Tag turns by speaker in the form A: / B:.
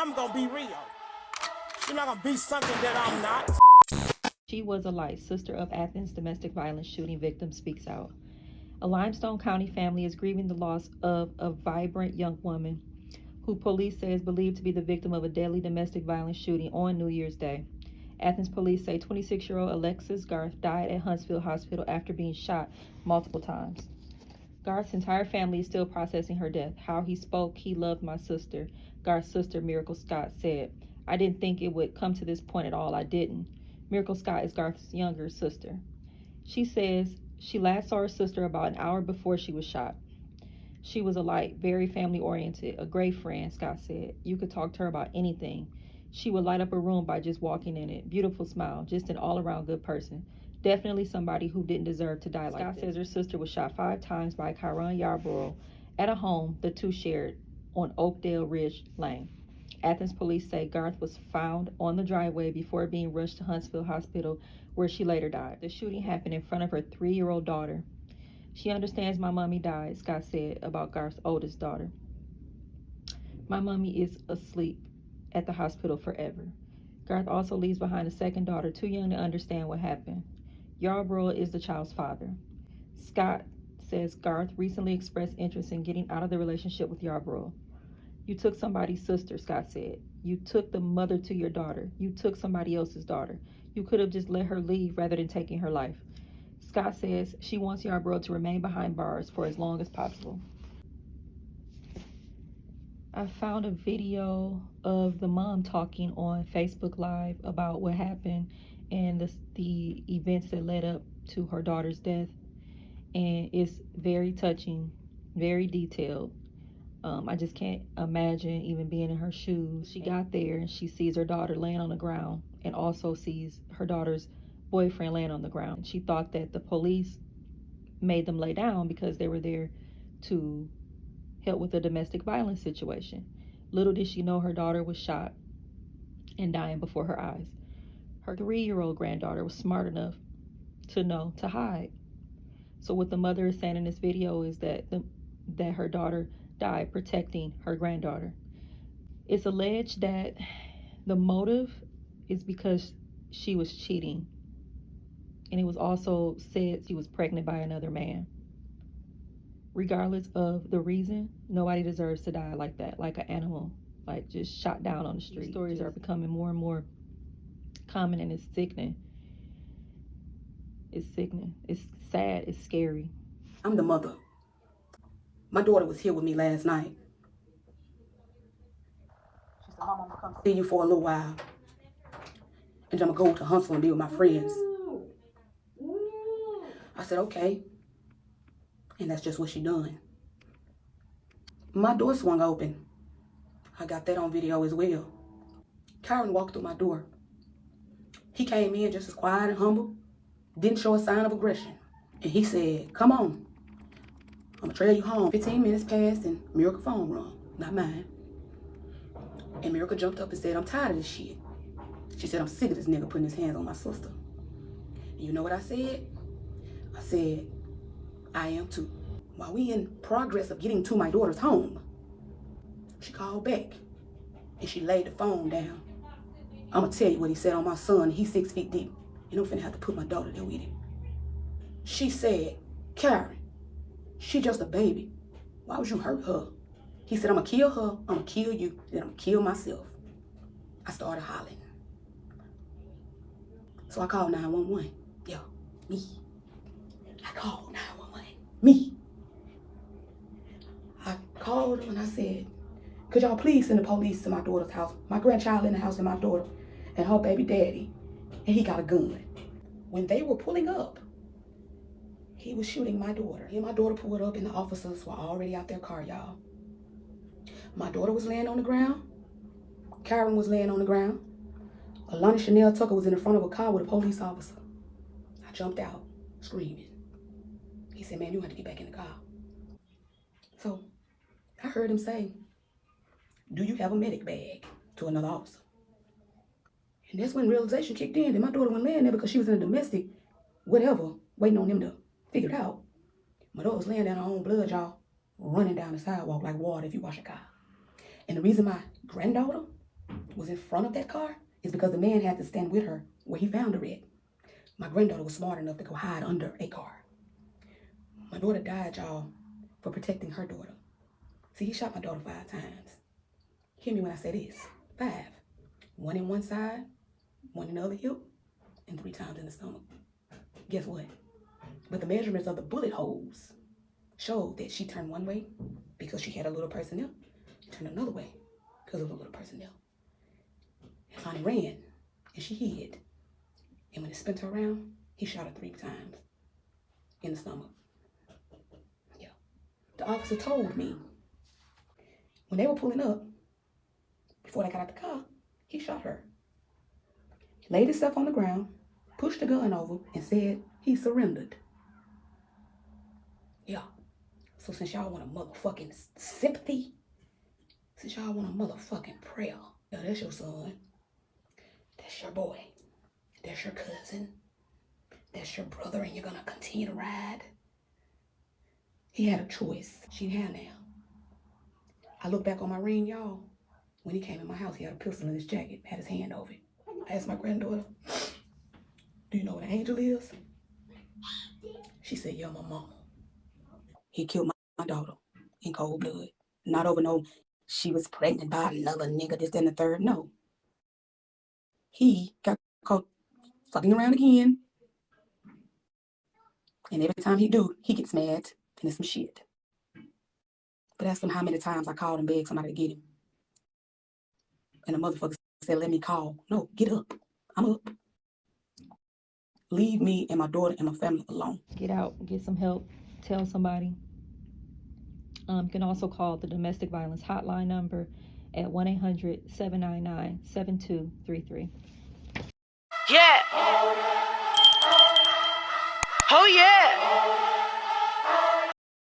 A: I'm gonna be real. You're not gonna be something that I'm not.
B: She was a light. Sister of Athens domestic violence shooting victim speaks out. A Limestone County family is grieving the loss of a vibrant young woman who police say is believed to be the victim of a deadly domestic violence shooting on New Year's Day. Athens police say 26-year-old Alexis Garth died at Huntsville Hospital after being shot multiple times. Garth's entire family is still processing her death. How he spoke, he loved my sister. Garth's sister, Miracle Scott, said, I didn't think it would come to this point at all. I didn't. Miracle Scott is Garth's younger sister. She says she last saw her sister about an hour before she was shot. She was a light, very family-oriented, a great friend, Scott said. You could talk to her about anything. She would light up a room by just walking in it. Beautiful smile, just an all-around good person. Definitely somebody who didn't deserve to die like this. Scott says her sister was shot 5 times by Kyron Yarborough at a home the two shared on Oakdale Ridge Lane. Athens police say Garth was found on the driveway before being rushed to Huntsville Hospital, where she later died. The shooting happened in front of her 3-year-old daughter. She understands my mommy died, Scott said about Garth's oldest daughter. My mommy is asleep at the hospital forever. Garth also leaves behind a second daughter, too young to understand what happened. Yarborough is the child's father. Scott says Garth recently expressed interest in getting out of the relationship with Yarborough. You took somebody's sister, Scott said. You took the mother to your daughter. You took somebody else's daughter. You could have just let her leave rather than taking her life. Scott says she wants Yarborough to remain behind bars for as long as possible. I found a video of the mom talking on Facebook Live about what happened and the events that led up to her daughter's death. And it's very touching, very detailed. I just can't imagine even being in her shoes. She got there and she sees her daughter laying on the ground and also sees her daughter's boyfriend laying on the ground. She thought that the police made them lay down because they were there to help with a domestic violence situation. Little did she know her daughter was shot and dying before her eyes. Her 3-year-old granddaughter was smart enough to know to hide. So what the mother is saying in this video is that her daughter died protecting her granddaughter. It's alleged that the motive is because she was cheating. And it was also said she was pregnant by another man. Regardless of the reason, nobody deserves to die like that, like an animal, like just shot down on the street. These stories are becoming more and more common, and it's sickening. It's sickening. It's sad. It's scary.
C: I'm the mother. My daughter was here with me last night. She said, Mom, I'm gonna come see you for a little while. And I'm gonna go to Huntsville and be with my friends. I said, okay. And that's just what she done. My door swung open. I got that on video as well. Kyron walked through my door. He came in just as quiet and humble. Didn't show a sign of aggression. And he said, come on. I'm gonna trail you home. 15 minutes passed and Miracle phone rung, not mine. And Miracle jumped up and said, I'm tired of this shit. She said, I'm sick of this nigga putting his hands on my sister. And you know what I said? I said, I am too. While we in progress of getting to my daughter's home, she called back and she laid the phone down. I'm gonna tell you what he said on my son. He's 6 feet deep. And I'm finna have to put my daughter there with him. She said, Karen, she just a baby. Why would you hurt her? He said, I'm gonna kill her, I'm gonna kill you, then I'm gonna kill myself. I started hollering. So I called 911. Yeah, me. I called 911. Me. I called him and I said, could y'all please send the police to my daughter's house? My grandchild in the house and my daughter and her baby daddy. And he got a gun. When they were pulling up, he was shooting my daughter. He and my daughter pulled up and the officers were already out their car, y'all. My daughter was laying on the ground. Karen was laying on the ground. Alana Chanel Tucker was in the front of a car with a police officer. I jumped out, screaming. He said, man, you have to get back in the car. So I heard him say, do you have a medic bag? To another officer. And that's when realization kicked in that my daughter wasn't laying there because she was in a domestic, whatever, waiting on them to figure it out. My daughter was laying there in her own blood, y'all, running down the sidewalk like water if you wash a car. And the reason my granddaughter was in front of that car is because the man had to stand with her where he found her at. My granddaughter was smart enough to go hide under a car. My daughter died, y'all, for protecting her daughter. See, he shot my daughter 5 times. Hear me when I say this. 5. 1 in one side, 1 in the other hip, and 3 times in the stomach. Guess what? But the measurements of the bullet holes showed that she turned one way because she had a little personnel, turned another way because of a little personnel. And Lonnie ran, and she hid. And when it spun her around, he shot her 3 times in the stomach. Yeah. The officer told me when they were pulling up, before they got out the car, he shot her. Laid himself on the ground, pushed the gun over, and said he surrendered. Yeah. So since y'all want a motherfucking sympathy, since y'all want a motherfucking prayer, yeah, that's your son. That's your boy. That's your cousin. That's your brother, and you're gonna continue to ride. He had a choice. She didn't have now. I look back on my ring, y'all. When he came in my house, he had a pistol in his jacket, had his hand over it. I asked my granddaughter, do you know what an angel is? She said, yeah, my mama. He killed my daughter in cold blood. Not over no, she was pregnant by another nigga, this, that, and the third. No. He got caught fucking around again. And every time he do, he gets mad and it's some shit. But ask him how many times I called and begged somebody to get him. And the motherfucker said, let me call. No, get up. I'm up. Leave me and my daughter and my family alone.
B: Get out, get some help, tell somebody. You can also call the domestic violence hotline number at 1-800-799-7233.
D: Yeah. Oh, yeah.